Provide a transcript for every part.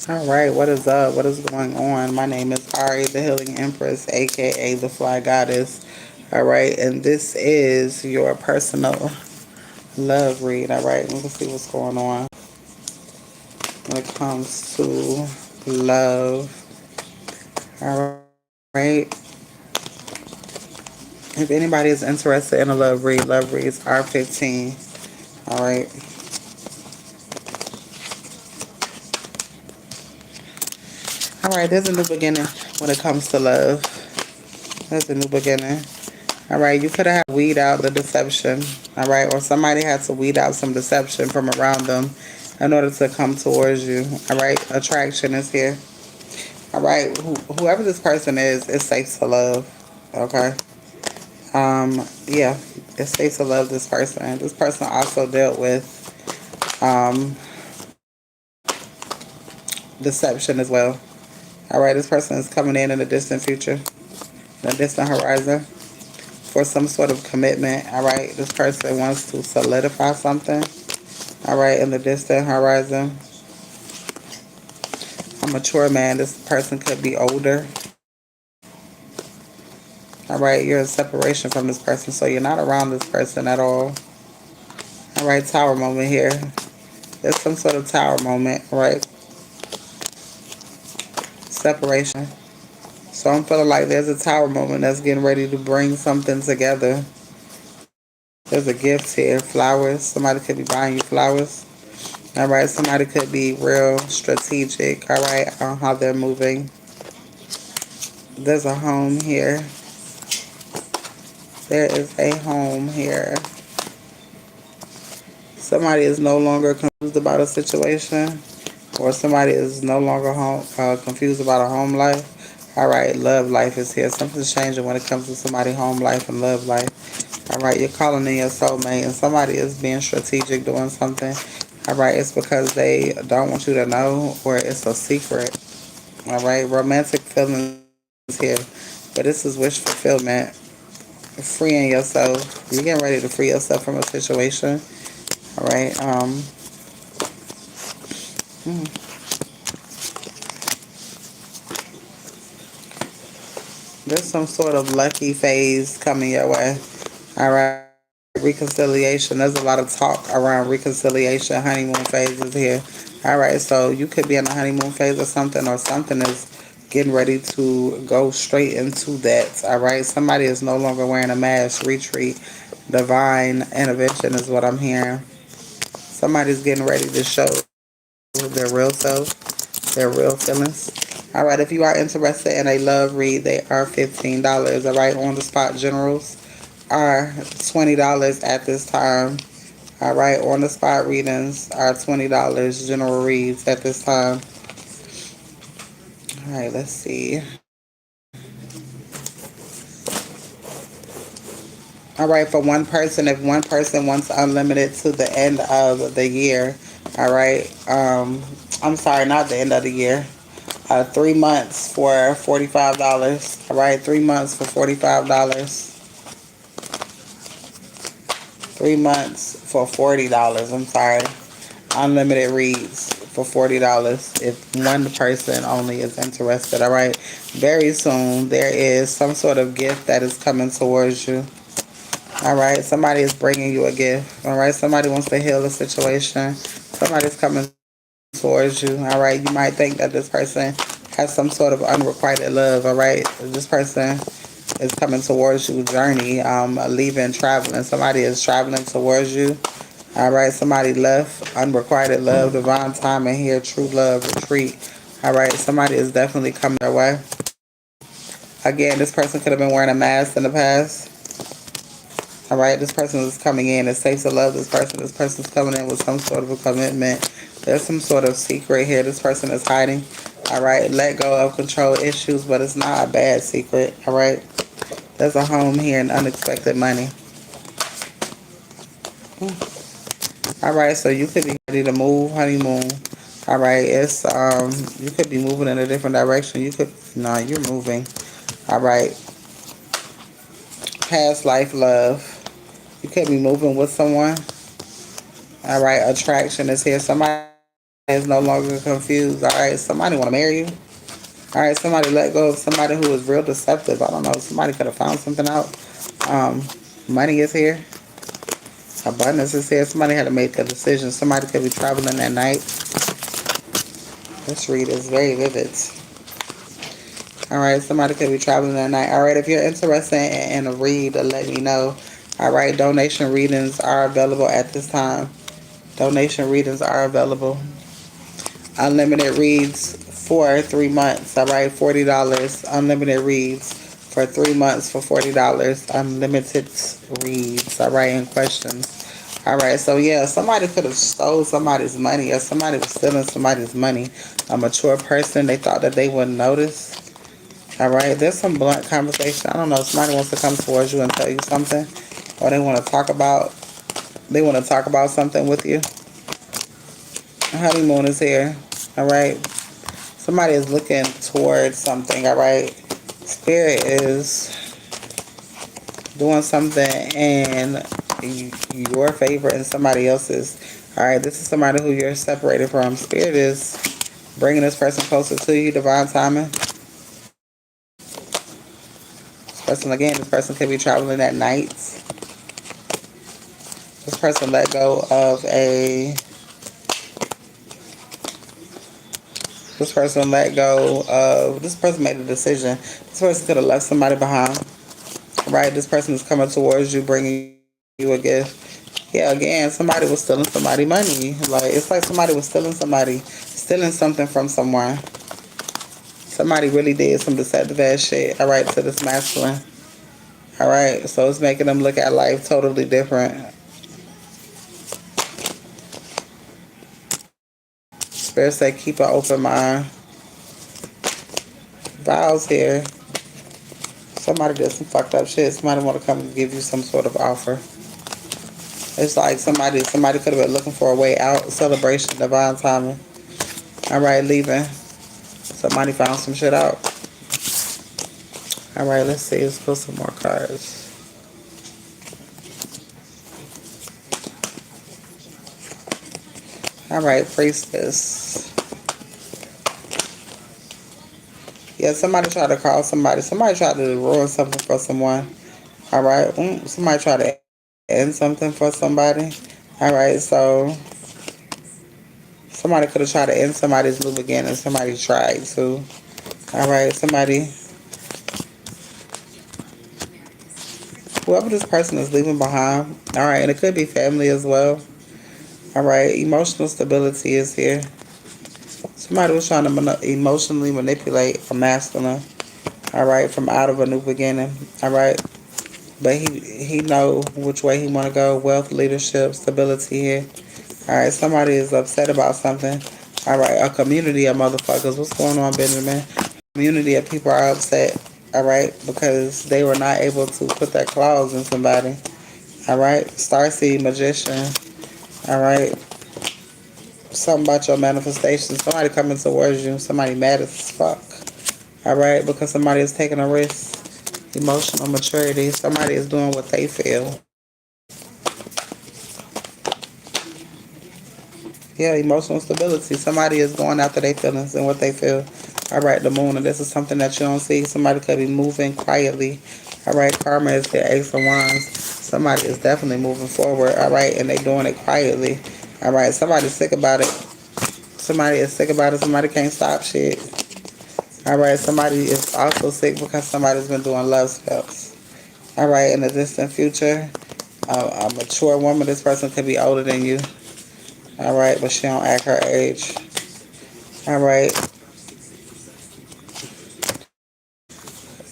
All right, what is up? What is going on? My name is Ari, the Healing Empress, aka the Fly Goddess. All right, and this is your personal love read. All right, let's see what's going on when it comes to love. All right, if anybody is interested in a love reads are 15. All right, all right. There's a new beginning when it comes to love. There's a new beginning. All right, you could have weed out the deception. All right, or somebody had to weed out some deception from around them in order to come towards you. All right, attraction is here. All right, whoever this person is, it's safe to love. Okay. Yeah, it's safe to love this person. This person also dealt with um, deception as well. All right, this person is coming in the distant future, the distant horizon, for some sort of commitment. All right, this person wants to solidify something. All right, in the distant horizon, a mature man. This person could be older. All right, you're in separation from this person, so you're not around this person at all. All right, tower moment here. There's some sort of tower moment, right? Separation. So I'm feeling like there's a tower moment that's getting ready to bring something together. There's a gift here, flowers. Somebody could be buying you flowers. All right, somebody could be real strategic. All right, on how they're moving. There's a home here. There is a home here. Somebody is no longer confused about a situation, or somebody is no longer confused about a home life. All right, love life is here. Something's changing when it comes to somebody home life and love life. All right, you're calling in your soulmate, and somebody is being strategic doing something. All right, it's because they don't want you to know, or it's a secret. All right, romantic feelings here, but this is wish fulfillment. Freeing yourself. You're getting ready to free yourself from a situation. All right. Hmm. There's some sort of lucky phase coming your way. All right. Reconciliation. There's a lot of talk around reconciliation. Honeymoon phases here. All right. So you could be in a honeymoon phase or something is getting ready to go straight into that. All right. Somebody is no longer wearing a mask. Retreat. Divine intervention is what I'm hearing. Somebody's getting ready to show their real self, their real feelings. All right, if you are interested in a love read, they are $15. All right, on the spot generals are $20 at this time. All right, on the spot readings are $20. General reads at this time. All right, let's see. All right, for one person, if one person wants unlimited to the end of the year, all right. I'm sorry, not the end of the year. 3 months for $45. All right, 3 months for $45. 3 months for $40. I'm sorry. Unlimited reads for $40 if one person only is interested. All right. Very soon there is some sort of gift that is coming towards you. All right. Somebody is bringing you a gift. All right. Somebody wants to heal the situation. Somebody's coming towards you. All right. You might think that this person has some sort of unrequited love. All right. This person is coming towards you. Journey, leaving, traveling. Somebody is traveling towards you. All right. Somebody left. Unrequited love. Divine timing here. True love. Retreat. All right. Somebody is definitely coming their way. Again, this person could have been wearing a mask in the past. All right, this person is coming in. It's safe to love this person. This person's coming in with some sort of a commitment. There's some sort of secret here. This person is hiding. All right, let go of control issues, but it's not a bad secret. All right, there's a home here and unexpected money. All right, so you could be ready to move, honeymoon. All right, it's you could be moving in a different direction. You could no, you're moving. All right, past life love. You could be moving with someone. All right, attraction is here. Somebody is no longer confused. All right, somebody want to marry you. All right, somebody let go of somebody who was real deceptive. I don't know. Somebody could have found something out. Um, Money is here. Abundance is here. Somebody had to make a decision. Somebody could be traveling at night. This read is very vivid. All right, somebody could be traveling at night. All right, if you're interested in a read, let me know. All right, donation readings are available at this time. Donation readings are available. Unlimited reads for 3 months. All right, $40. Unlimited reads for 3 months for $40. Unlimited reads. All right, and questions. All right, so yeah, somebody could have stole somebody's money, or somebody was stealing somebody's money. A mature person, they thought that they wouldn't notice. All right, there's some blunt conversation. I don't know. Somebody wants to come towards you and tell you something, or they want to talk about something with you. Honeymoon is here. All right, somebody is looking towards something. All right, spirit is doing something in your favor and somebody else's. All right, this is somebody who you're separated from. Spirit is bringing this person closer to you. Divine timing. This person could be traveling at night. This person let go of a. This person let go of. This person made a decision. This person could have left somebody behind. Right? This person is coming towards you, bringing you a gift. Yeah, again, somebody was stealing somebody money. Like, it's like somebody was stealing something from someone. Somebody really did some deceptive ass shit. All right, to this masculine. All right, so it's making them look at life totally different. Spirit say keep an open mind. Vows here. Somebody did some fucked up shit. Somebody want to come and give you some sort of offer. It's like somebody could have been looking for a way out. Celebration, divine timing. All right, leaving. Somebody found some shit out. All right, let's see. Let's pull some more cards. All right, priestess. Yeah, somebody tried to call somebody. Somebody tried to ruin something for someone. All right. Somebody tried to end something for somebody. All right, so somebody could have tried to end somebody's new beginning. Somebody tried to. All right, whoever this person is leaving behind. All right, and it could be family as well. All right, emotional stability is here. Somebody was trying to emotionally manipulate a masculine. All right, from out of a new beginning. All right, but he know which way he want to go. Wealth, leadership, stability here. All right, somebody is upset about something. All right, a community of motherfuckers. What's going on, Benjamin? Community of people are upset. All right, because they were not able to put that clause in somebody. All right, starseed magician. All right, something about your manifestation. Somebody coming towards you. Somebody mad as fuck. All right, because somebody is taking a risk. Emotional maturity. Somebody is doing what they feel. Yeah, emotional stability. Somebody is going after their feelings and what they feel. All right, the moon, and this is something that you don't see. Somebody could be moving quietly. All right, karma is the ace of wands. Somebody is definitely moving forward. All right, and they doing it quietly. All right, somebody's sick about it. Somebody is sick about it. Somebody can't stop shit. All right, somebody is also sick because somebody's been doing love spells. All right, in the distant future, a mature woman, this person could be older than you. All right, but she don't act her age. All right.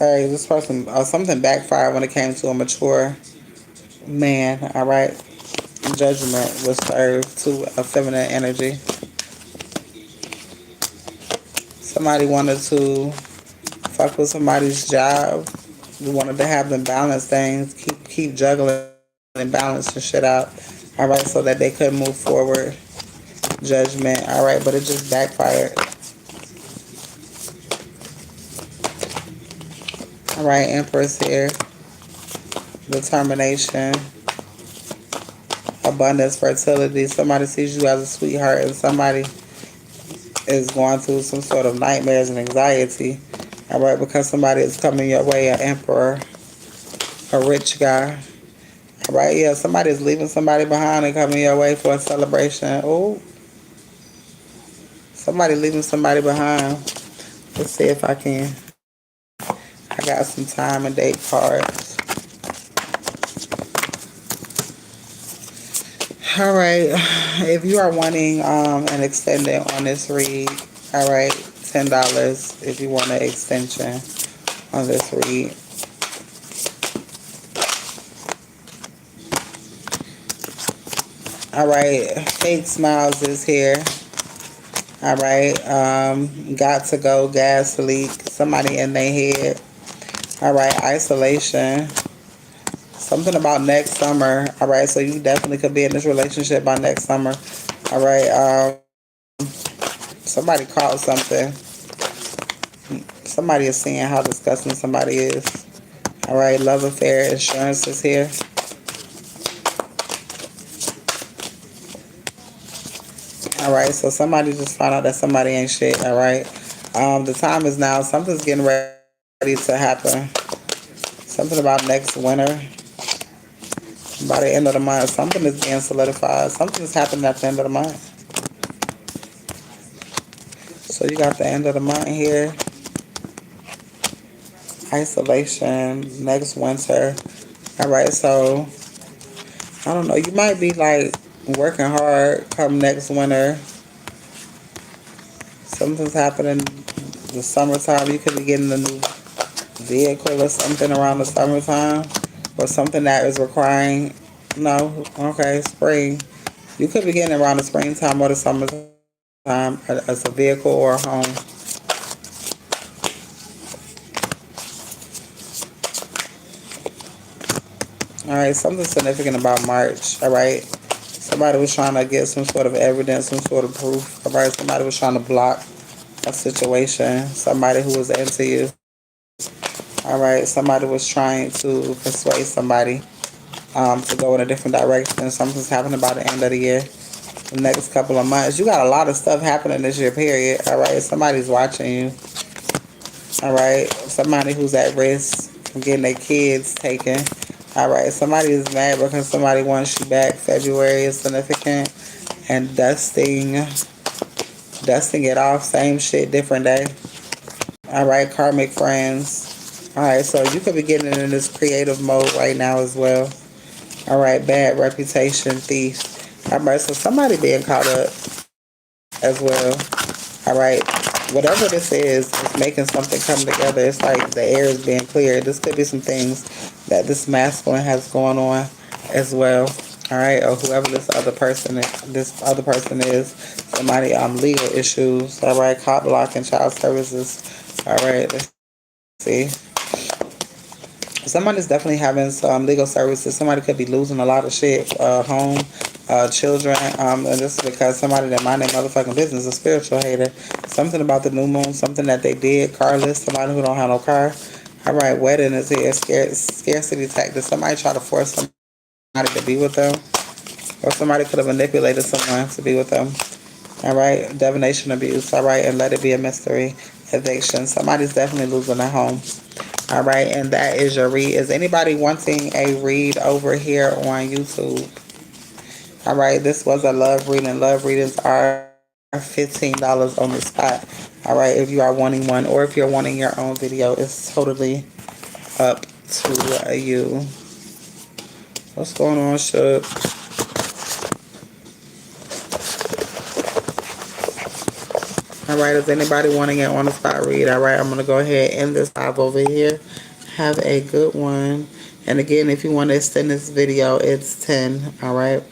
All right, this person, something backfired when it came to a mature man. All right. Judgment was served to a feminine energy. Somebody wanted to fuck with somebody's job. You wanted to have them balance things, keep juggling and balancing shit out. All right, so that they could move forward. Judgment. All right, but it just backfired. All right, Empress here. Determination. Abundance, fertility. Somebody sees you as a sweetheart, and somebody is going through some sort of nightmares and anxiety. All right, because somebody is coming your way, an emperor, a rich guy. All right, yeah, somebody is leaving somebody behind and coming your way for a celebration. Oh, somebody leaving somebody behind. Let's see if I can. I got some time and date cards. All right, if you are wanting an extended on this read, all right, $10 if you want an extension on this read. All right, fake smiles is here. All right, got to go, gas leak, somebody in their head. All right, isolation. Something about next summer. All right, so you definitely could be in this relationship by next summer. All right, somebody caught something. Somebody is seeing how disgusting somebody is. All right, love affair, insurance is here. All right, so somebody just found out that somebody ain't shit. All right, the time is now. Something's getting ready to happen. Something about next winter. By the end of the month, something is being solidified. Something is happening at the end of the month. So you got the end of the month here. Isolation, next winter. All right, so I don't know. You might be like working hard come next winter. Something's happening the summertime. You could be getting a new vehicle or something around the summertime, or something that is requiring. No, okay, spring. You could be getting around the springtime or the summertime as a vehicle or a home. All right, something significant about March. All right, somebody was trying to get some sort of evidence, some sort of proof. All right, somebody was trying to block a situation. Somebody who was into you. All right, somebody was trying to persuade somebody to go in a different direction. Something's happening by the end of the year. The next couple of months. You got a lot of stuff happening this year, period. All right, somebody's watching you. All right, somebody who's at risk from getting their kids taken. All right, somebody is mad because somebody wants you back. February is significant. And dusting it off. Same shit, different day. All right, karmic friends. All right, so you could be getting in this creative mode right now as well. All right, bad reputation, thief. All right, so somebody being caught up as well. All right, whatever this is making something come together. It's like the air is being cleared. This could be some things that this masculine has going on as well. All right, or whoever this other person is. Somebody legal issues. All right, cop blocking, child services. All right, let's see. Somebody's definitely having some legal services. Somebody could be losing a lot of shit, home, children, and this is because somebody that mind their motherfucking business, a spiritual hater. Something about the new moon, something that they did, carless, somebody who don't have no car. All right, wedding is here, scarcity tactics. Somebody try to force somebody to be with them, or somebody could have manipulated someone to be with them. All right, divination, abuse. All right, and let it be a mystery. Eviction. Somebody's definitely losing their home. All right, and that is your read. Is anybody wanting a read over here on YouTube? All right, this was a love reading. Love readings are $15 on the spot. All right, if you are wanting one, or if you're wanting your own video, it's totally up to you. What's going on, Shook? All right, is anybody wanting it on the spot read? All right, I'm going to go ahead and end this live over here. Have a good one. And again, if you want to extend this video, it's 10. All right.